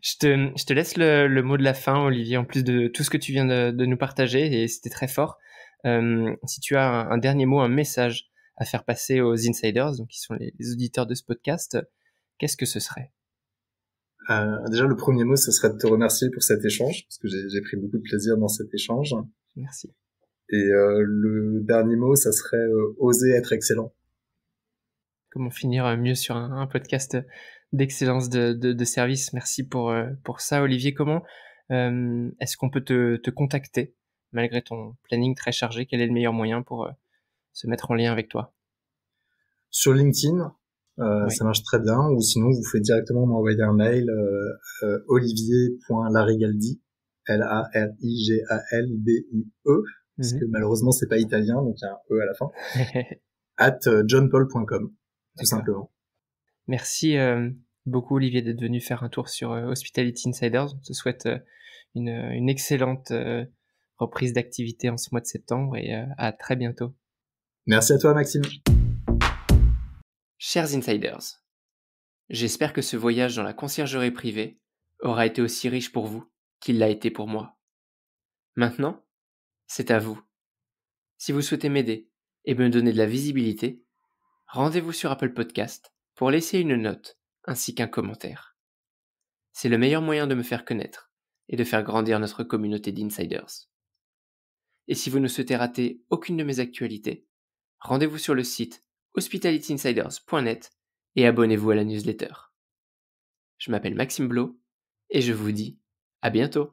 Speaker 2: Je te laisse le mot de la fin, Olivier, en plus de tout ce que tu viens de nous partager, et c'était très fort. Si tu as un dernier mot, un message à faire passer aux insiders, donc qui sont les auditeurs de ce podcast, qu'est-ce que ce serait?
Speaker 1: Déjà, le premier mot, ce serait de te remercier pour cet échange, parce que j'ai pris beaucoup de plaisir dans cet échange.
Speaker 2: Merci.
Speaker 1: Et le dernier mot, ça serait oser être excellent.
Speaker 2: Comment finir mieux sur un podcast d'excellence de service? Merci pour ça, Olivier. Comment est-ce qu'on peut te contacter malgré ton planning très chargé? Quel est le meilleur moyen pour se mettre en lien avec toi?
Speaker 1: Sur LinkedIn, oui. Ça marche très bien, ou sinon vous pouvez directement m'envoyer un mail olivier.larigaldi LARIGALDIE parce que malheureusement c'est pas italien, donc il y a un E à la fin @johnpaul.com tout simplement.
Speaker 2: Merci beaucoup Olivier d'être venu faire un tour sur Hospitality Insiders. On te souhaite une excellente reprise d'activité en ce mois de septembre, et à très bientôt.
Speaker 1: Merci à toi Maxime.
Speaker 2: Chers Insiders, j'espère que ce voyage dans la conciergerie privée aura été aussi riche pour vous qu'il l'a été pour moi. Maintenant, c'est à vous. Si vous souhaitez m'aider et me donner de la visibilité, rendez-vous sur Apple Podcast pour laisser une note ainsi qu'un commentaire. C'est le meilleur moyen de me faire connaître et de faire grandir notre communauté d'insiders. Et si vous ne souhaitez rater aucune de mes actualités, rendez-vous sur le site hospitalityinsiders.net et abonnez-vous à la newsletter. Je m'appelle Maxime Blo et je vous dis à bientôt.